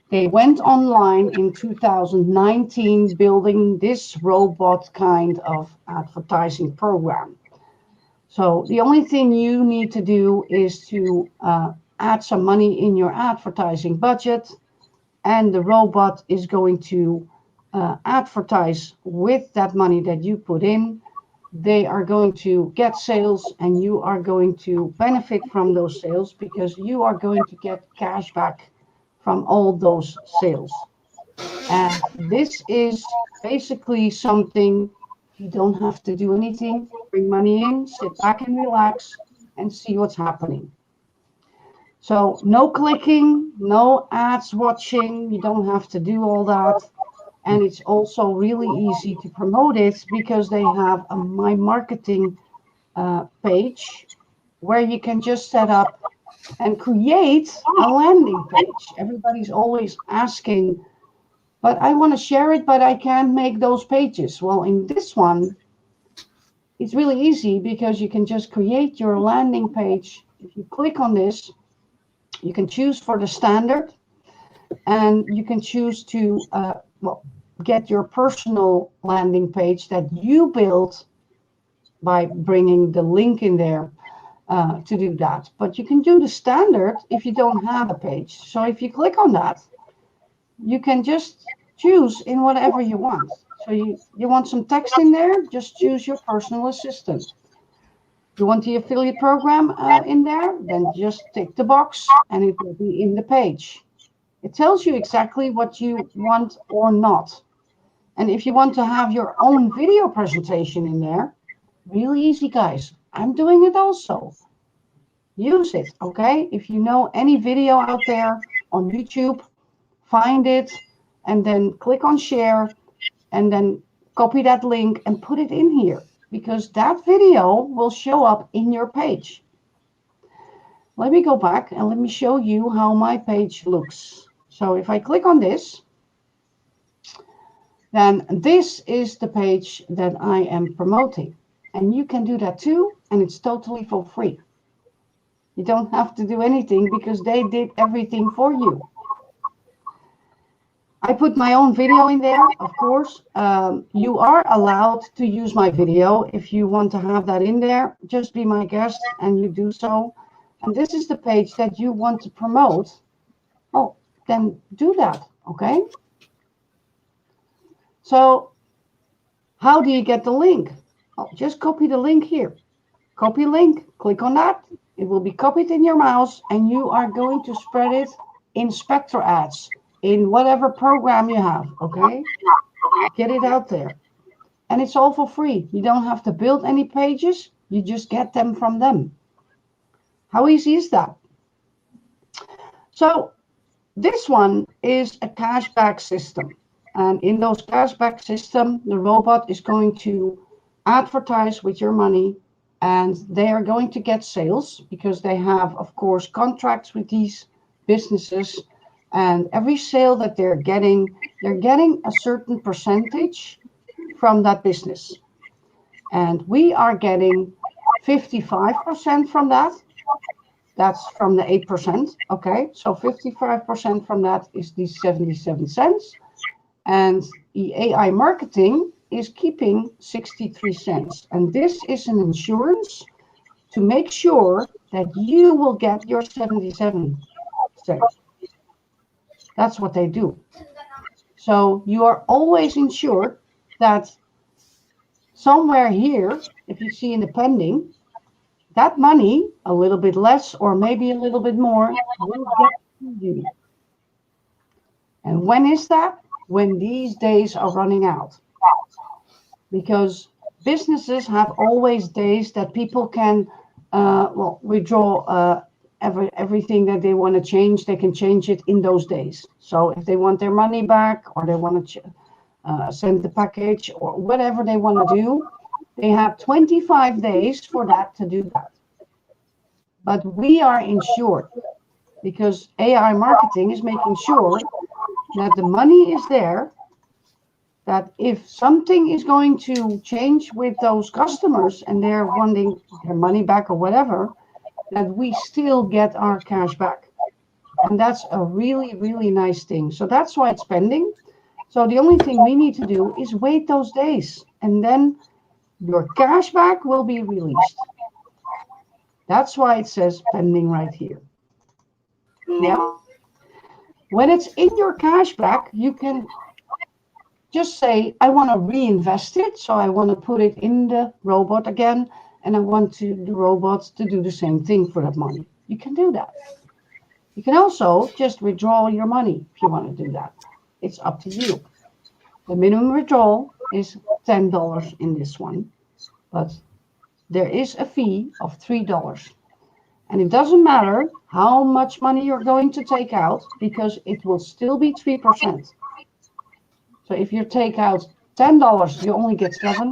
They went online in 2019, building this robot kind of advertising program. So the only thing you need to do is to add some money in your advertising budget, and the robot is going to advertise with that money that you put in. They are going to get sales, and you are going to benefit from those sales, because you are going to get cash back from all those sales. And this is basically something you don't have to do anything. Bring money in, sit back and relax, and see what's happening. So no clicking, no ads watching. You don't have to do all that. And it's also really easy to promote it, because they have a My Marketing page where you can just set up and create a landing page. Everybody's always asking, but I want to share it, but I can't make those pages. Well, in this one, it's really easy, because you can just create your landing page. If you click on this, you can choose for the standard, and you can choose to get your personal landing page that you build by bringing the link in there to do that. But you can do the standard if you don't have a page. So if you click on that, you can just choose in whatever you want. So you want some text in there, just choose your personal assistant. You want the affiliate program in there, then just tick the box and it will be in the page. It tells you exactly what you want or not. And if you want to have your own video presentation in there, really easy, guys. I'm doing it also. Use it, okay? If you know any video out there on YouTube, find it and then click on share and then copy that link and put it in here, because that video will show up in your page. Let me go back and let me show you how my page looks. So if I click on this, then this is the page that I am promoting. And you can do that too, and it's totally for free. You don't have to do anything because they did everything for you. I put my own video in there, of course. You are allowed to use my video if you want to have that in there. Just be my guest and you do so. And this is the page that you want to promote. Oh, then do that, okay? So how do you get the link? Oh, just copy the link here. Copy link, click on that. It will be copied in your mouse and you are going to spread it in Spectre ads, in whatever program you have, okay? Get it out there. And it's all for free. You don't have to build any pages. You just get them from them. How easy is that? So this one is a cashback system. And in those cashback system, the robot is going to advertise with your money and they are going to get sales because they have, of course, contracts with these businesses. And every sale that they're getting a certain percentage from that business. And we are getting 55% from that. That's from the 8%. Okay, so 55% from that is the 77 cents. And the AI marketing is keeping 63 cents. And this is an insurance to make sure that you will get your 77 cents. That's what they do. So you are always insured that somewhere here, if you see in the pending, that money, a little bit less or maybe a little bit more, will get to you. And when is that? When these days are running out. Because businesses have always days that people can withdraw everything that they want to change. They can change it in those days. So if they want their money back or they want to send the package or whatever they want to do, they have 25 days for that to do that. But we are insured because AI marketing is making sure that the money is there, that if something is going to change with those customers and they're wanting their money back or whatever, that we still get our cash back. And that's a really, really nice thing. So that's why it's pending. So the only thing we need to do is wait those days and then your cash back will be released. That's why it says pending right here. Yeah. When it's in your cash back, you can just say, I want to reinvest it. So I want to put it in the robot again. And I want the robots to do the same thing for that money. You can do that. You can also just withdraw your money if you want to do that. It's up to you. The minimum withdrawal is $10 in this one, but there is a fee of $3. And it doesn't matter how much money you're going to take out because it will still be 3%. So if you take out $10, you only get 7.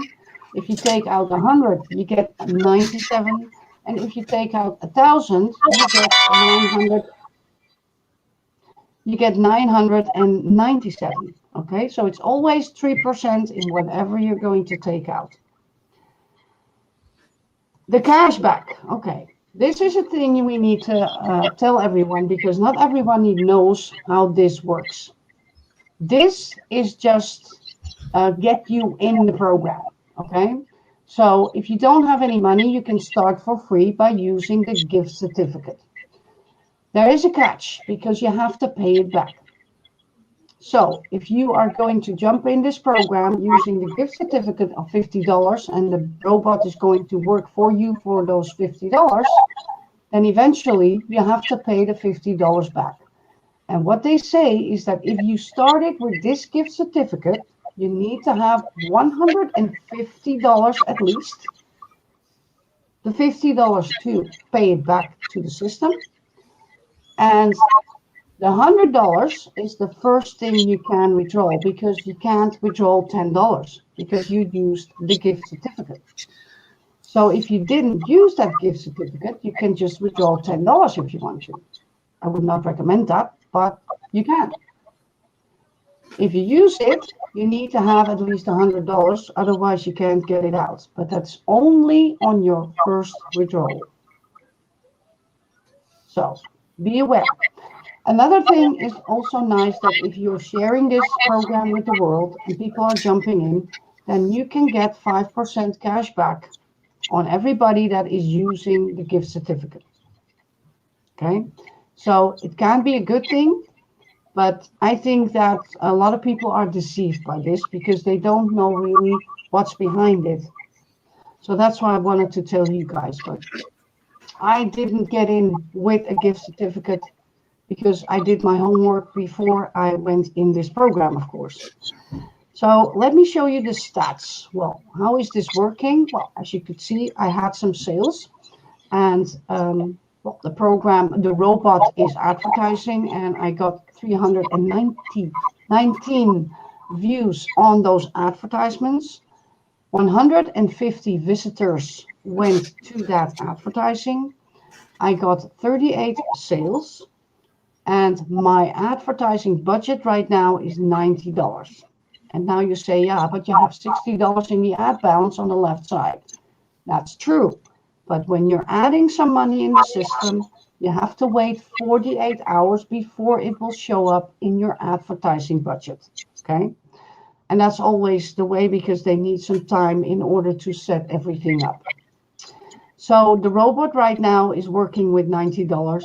If you take out 100, you get 97. And if you take out 1,000, you get 900. You get 997. Okay, so it's always 3% in whatever you're going to take out. The cashback. Okay, this is a thing we need to tell everyone because not everyone knows how this works. This is just get you in the program. Okay, so if you don't have any money, you can start for free by using the gift certificate. There is a catch because you have to pay it back. So if you are going to jump in this program using the gift certificate of $50 and the robot is going to work for you for those $50, then eventually you have to pay the $50 back. And what they say is that if you started with this gift certificate, you need to have $150 at least, the $50 to pay it back to the system. And the $100 is the first thing you can withdraw, because you can't withdraw $10 because you used the gift certificate. So if you didn't use that gift certificate, you can just withdraw $10 if you want to. I would not recommend that, but you can. If you use it, you need to have at least $100, otherwise you can't get it out. But that's only on your first withdrawal. So be aware. Another thing is also nice that if you're sharing this program with the world and people are jumping in, then you can get 5% cash back on everybody that is using the gift certificate. Okay, so it can be a good thing, but I think that a lot of people are deceived by this because they don't know really what's behind it. So that's why I wanted to tell you guys. But I didn't get in with a gift certificate because I did my homework before I went in this program, of course. So let me show you the stats. Well, how is this working? Well, as you could see, I had some sales, and well, the program, the robot is advertising, and I got 319 views on those advertisements. 150 visitors went to that advertising. I got 38 sales. And my advertising budget right now is $90. And now you say, yeah, but you have $60 in the ad balance on the left side. That's true. But when you're adding some money in the system, you have to wait 48 hours before it will show up in your advertising budget. Okay? And that's always the way because they need some time in order to set everything up. So the robot right now is working with $90.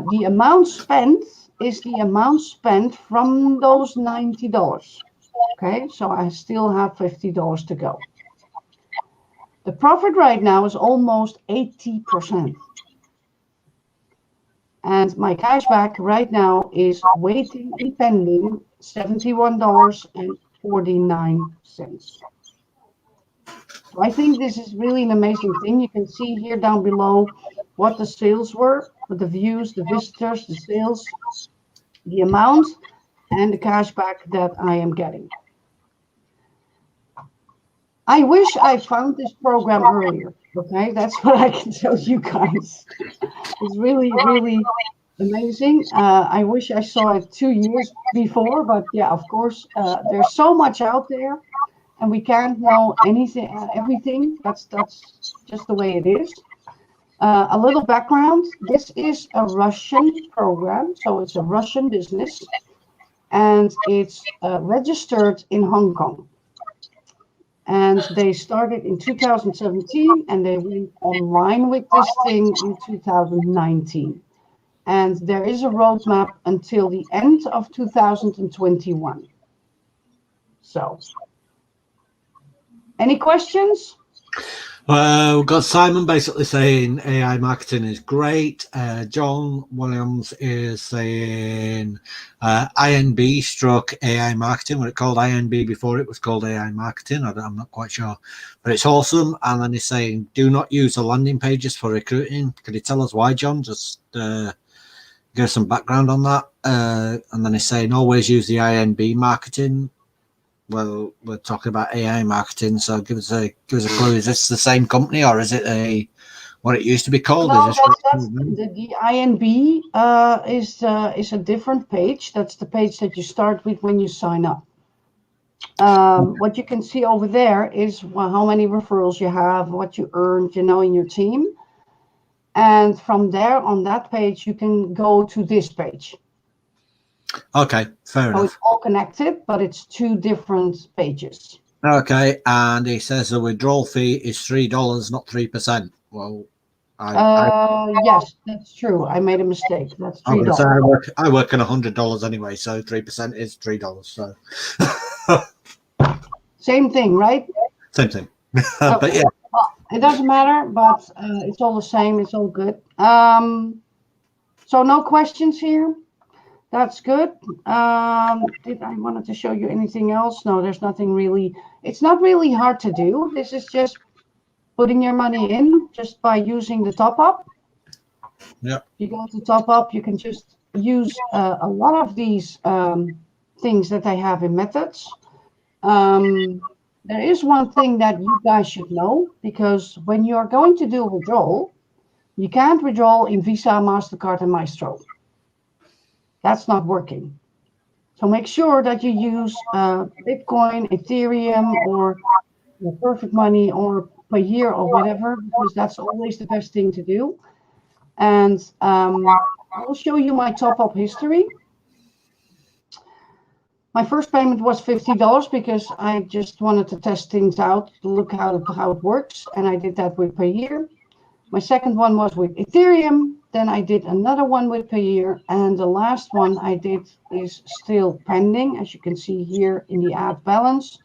The amount spent is the amount spent from those $90. Okay, so I still have $50 to go. The profit right now is almost 80%. And my cashback right now is waiting and pending $71.49. So I think this is really an amazing thing. You can see here down below what the sales were, with the views, the visitors, the sales, the amount, and the cashback that I am getting. I wish I found this program earlier. Okay, that's what I can tell you guys. It's really, really amazing. I wish I saw it 2 years before, but yeah, of course, there's so much out there, and we can't know anything, everything. That's just the way it is. A little background. This is a Russian program, so it's a Russian business, and it's registered in Hong Kong. And they started in 2017, and they went online with this thing in 2019. And there is a roadmap until the end of 2021. So, any questions? We've got Simon basically saying AI marketing is great. John Williams is saying INB stroke AI marketing. Was it called INB before it was called AI marketing? I'm not quite sure, but it's awesome. And then he's saying, do not use the landing pages for recruiting. Could you tell us why, John? Just give some background on that. And then he's saying, always use the INB marketing. Well, we're talking about AI marketing, so give us a clue. Is this the same company, or is it what it used to be called? No, that's the INB is a different page. That's the page that you start with when you sign up. What you can see over there is how many referrals you have, what you earned, in your team, and from there on that page you can go to this page. Okay, fair enough. So it's all connected, but it's two different pages. Okay, and he says the withdrawal fee is $3, not 3%. Well, Yes, that's true. I made a mistake. That's I'm gonna say $3. I work on $100 anyway, so 3% is $3. So Same thing, right? same thing. Oh, But yeah, well, it doesn't matter, but it's all the same. It's all good. So no questions here. That's good. Did I wanted to show you anything else? No, there's nothing really. It's not really hard to do. This is just putting your money in just by using the top up. yeah, You go to top up, you can just use a lot of these things that they have in methods. There is one thing that you guys should know, because when you are going to do a withdrawal, you can't withdraw in Visa, MasterCard, and Maestro. That's not working. So make sure that you use Bitcoin, Ethereum, or Perfect Money, or per year, or whatever, because that's always the best thing to do. And I'll show you my top-up history. My first payment was $50 because I just wanted to test things out, to look how it works, and I did that with per year. My second one was with Ethereum. Then I did another one with per year, and the last one I did is still pending, as you can see here in the ad balance,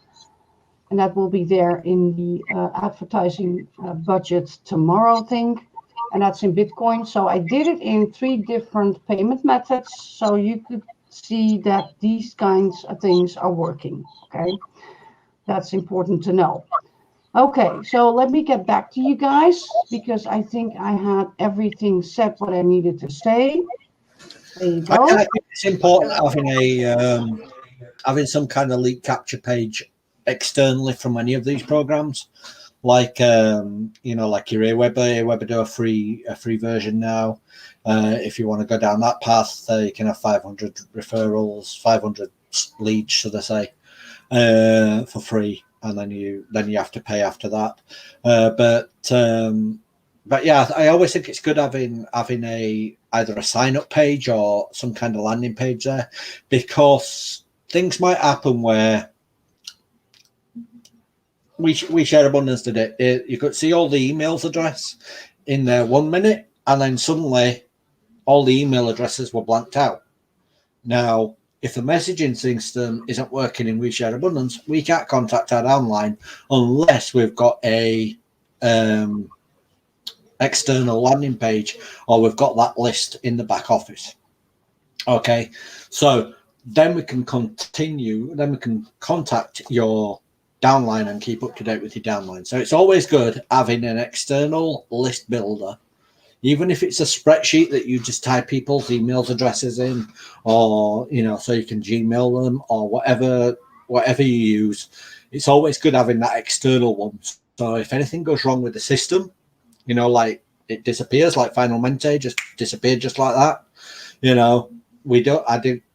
and that will be there in the advertising budget tomorrow thing, and that's in Bitcoin. So I did it in 3 different payment methods, so you could see that these kinds of things are working. Okay, that's important to know. Okay, so let me get back to you guys, because I think I had everything said what I needed to say. There you I go. think it's important having having some kind of leak capture page externally from any of these programs, like like your Aweber do a free version now. If you want to go down that path, you can have 500 referrals, 500 leads, should I say, for free, and then you have to pay after that. But yeah, I always think it's good having either a sign up page or some kind of landing page there, because things might happen where we share abundance today. You could see all the emails address in there 1 minute, and then suddenly all the email addresses were blanked out. Now, if the messaging system isn't working in We Share Abundance, we can't contact our downline unless we've got a external landing page, or we've got that list in the back office. Okay, so then we can contact your downline and keep up to date with your downline. So it's always good having an external list builder, even if it's a spreadsheet that you just type people's email addresses in, or so you can Gmail them, or whatever you use. It's always good having that external one. So if anything goes wrong with the system, like it disappears, like Final Mente just disappeared just like that.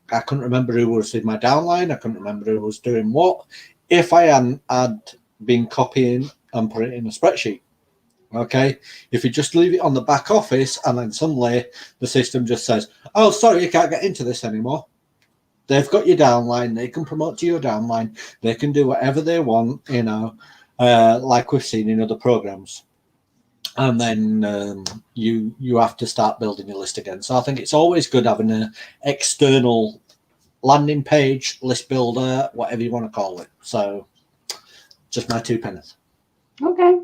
I couldn't remember who was in my downline. I couldn't remember who was doing what. If I hadn't been copying and put it in a spreadsheet. Okay, if you just leave it on the back office and then suddenly the system just says, "Oh, sorry, you can't get into this anymore." They've got your downline. They can promote to your downline. They can do whatever they want, like we've seen in other programs. And then you have to start building your list again. So I think it's always good having an external landing page, list builder, whatever you want to call it. So just my 2 pennies. Okay.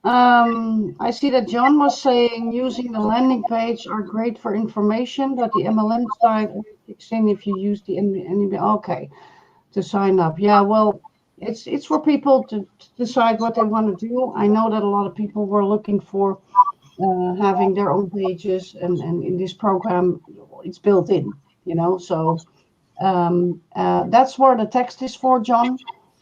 I see that John was saying using the landing page are great for information, but the MLM side kicks in if you use the okay, to sign up. Yeah, well, it's for people to decide what they want to do. I know that a lot of people were looking for having their own pages, and in this program, it's built in, so that's where the text is for, John.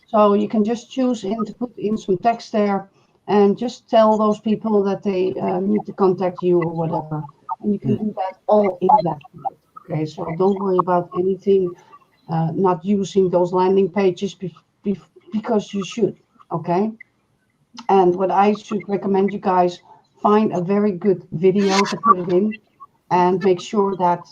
So you can just choose to put in some text there, and just tell those people that they need to contact you or whatever. And you can do that all in that. Okay, so don't worry about anything, not using those landing pages because you should. Okay. And what I should recommend you guys, find a very good video to put it in, and make sure that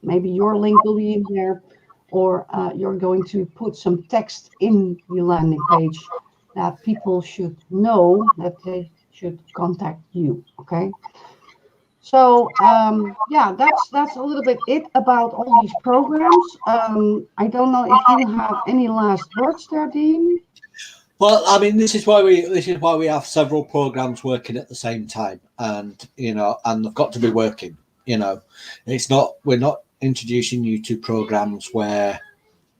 maybe your link will be in there, or you're going to put some text in the landing page that people should know that they should contact you. Okay. So yeah, that's a little bit it about all these programs. I don't know if you have any last words there, Dean. Well, I mean, this is why we have several programs working at the same time, and and they've got to be working. We're not introducing you to programs where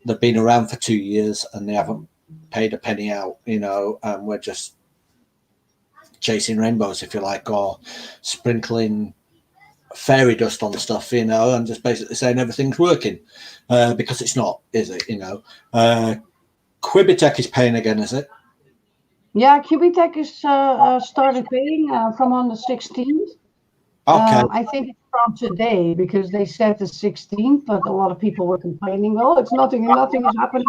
they've been around for 2 years and they haven't paid a penny out, and we're just chasing rainbows, if you like, or sprinkling fairy dust on stuff, and just basically saying everything's working, because it's not, is it? Quibitech is paying again, is it? Yeah, Qbtech is started paying from on the 16th. Okay. I think it's from today because they said the 16th, but a lot of people were complaining. Well, it's nothing is happening.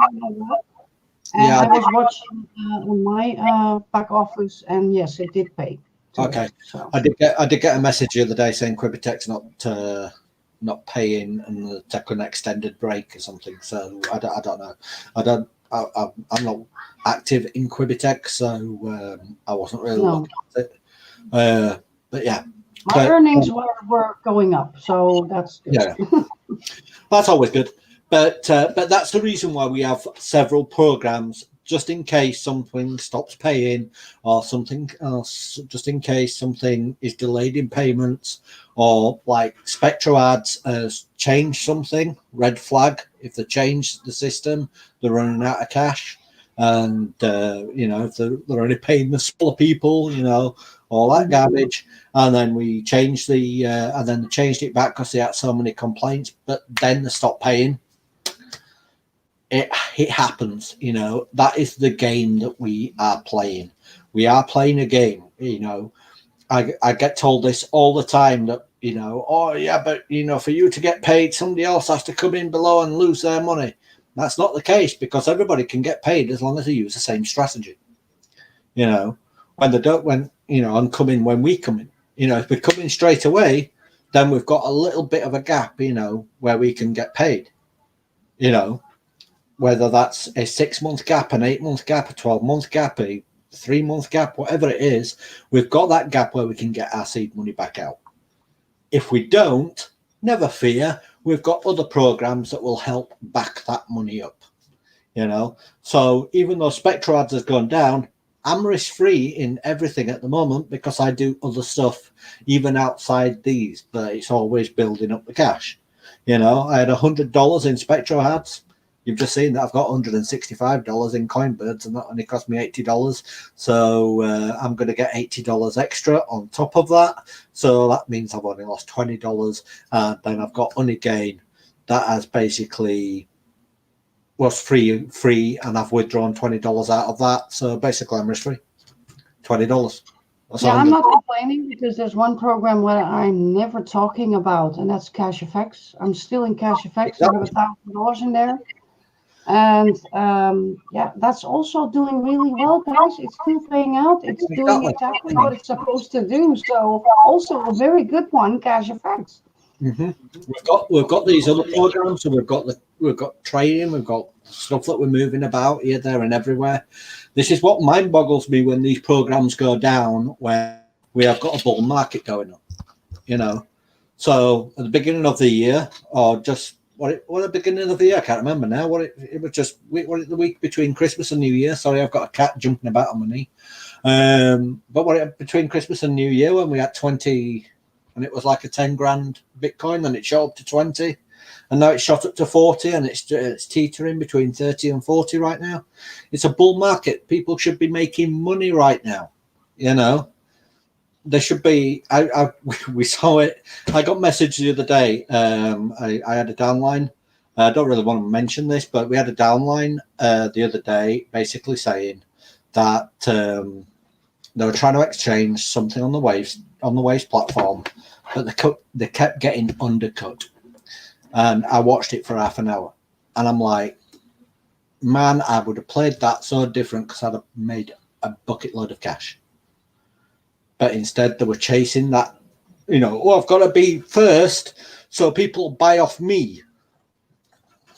And Yeah. I was watching on my back office, and yes, it did pay today, Okay. So. I did get a message the other day saying Quibitech's not paying and the tech an extended break or something. So I don't know. I'm not active in Quibitech, so I wasn't really looking at it. But yeah, my earnings were going up, so that's good. Yeah, that's always good. But that's the reason why we have several programs, just in case something stops paying or something else, just in case something is delayed in payments, or like Spectro Ads has changed something, red flag. If they change the system, they're running out of cash. And, if they're only paying the smaller people, all that garbage. And then we changed and then they changed it back because they had so many complaints, but then they stopped paying. It happens, that is the game that we are playing. We are playing a game, I get told this all the time that, oh yeah, but for you to get paid, somebody else has to come in below and lose their money. That's not the case, because everybody can get paid as long as they use the same strategy. When they don't, and come in when we come in. If we come in straight away, then we've got a little bit of a gap, where we can get paid. Whether that's a 6-month gap, an 8-month gap, a 12-month gap, a 3-month gap, whatever it is, we've got that gap where we can get our seed money back out. If we don't, never fear, we've got other programs that will help back that money up. So even though Spectro Ads has gone down, I'm risk free in everything at the moment because I do other stuff even outside these, but it's always building up the cash. I had $100 in Spectro Ads. You've just seen that I've got $165 in Coinbirds, and that only cost me $80. So I'm going to get $80 extra on top of that. So that means I've only lost $20. And then I've got only gain that has basically was free, and I've withdrawn $20 out of that. So basically, I'm risk free. $20. Yeah, I'm not complaining because there's one program where I'm never talking about, and that's CashFX. I'm still in CashFX. Exactly. I have $1,000 in there. And yeah, that's also doing really well, guys. It's still paying out. It's doing exactly what it's supposed to do. So also a very good one, CashFX. Mm-hmm. We've got these other programs, so we've got training, we've got stuff that we're moving about here, there, and everywhere. This is what mind boggles me when these programs go down, where we have got a bull market going on. So at the beginning of the year, or just what at the beginning of the year, I can't remember now. It was just the week between Christmas and New Year. Sorry, I've got a cat jumping about on my knee. But between Christmas and New Year, when we had 20. And it was like a 10 grand Bitcoin, then it shot up to 20, and now it's shot up to 40, and it's teetering between 30 and 40 right now. It's a bull market. People should be making money right now. There should be. We saw it. I got messaged the other day. I had a downline. I don't really want to mention this, but we had a downline the other day, basically saying that they were trying to exchange something on the Waves platform, but they kept getting undercut. And I watched it for half an hour, and I'm like, man, I would have played that so different because I'd have made a bucket load of cash. But instead, they were chasing that, I've got to be first so people buy off me.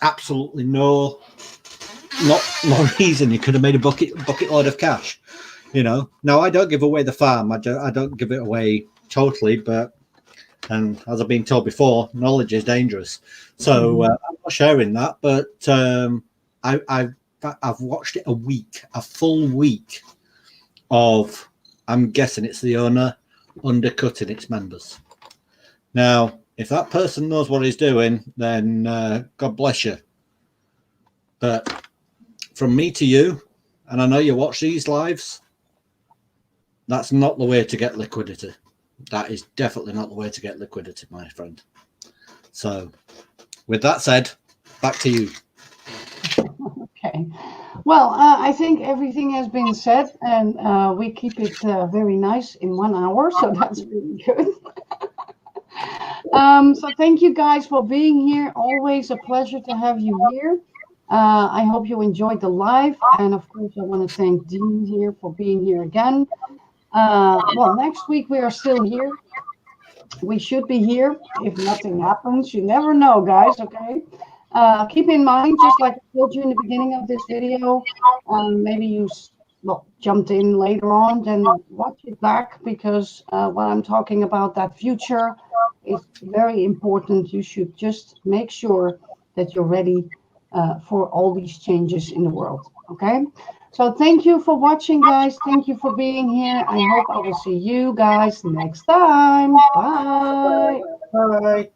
Absolutely no reason you could have made a bucket load of cash. You know, now I don't give away the farm. I don't give it away totally, but and as I've been told before, knowledge is dangerous. So I'm not sharing that. But I've watched it a full week of. I'm guessing it's the owner undercutting its members. Now, if that person knows what he's doing, then God bless you. But from me to you, and I know you watch these lives, that's not the way to get liquidity. That is definitely not the way to get liquidity, my friend. So, with that said, back to you. Okay. Well, I think everything has been said, and we keep it very nice in 1 hour, so that's really good. So thank you guys for being here. Always a pleasure to have you here. I hope you enjoyed the live, and of course, I want to thank Dean here for being here again. Well, next week we are still here. We should be here if nothing happens. You never know, guys. Okay. Keep in mind, just like I told you in the beginning of this video, maybe you jumped in later on, then watch it back, because what I'm talking about, that future, is very important. You should just make sure that you're ready for all these changes in the world. Okay. So thank you for watching, guys. Thank you for being here. I hope I will see you guys next time. Bye. Bye.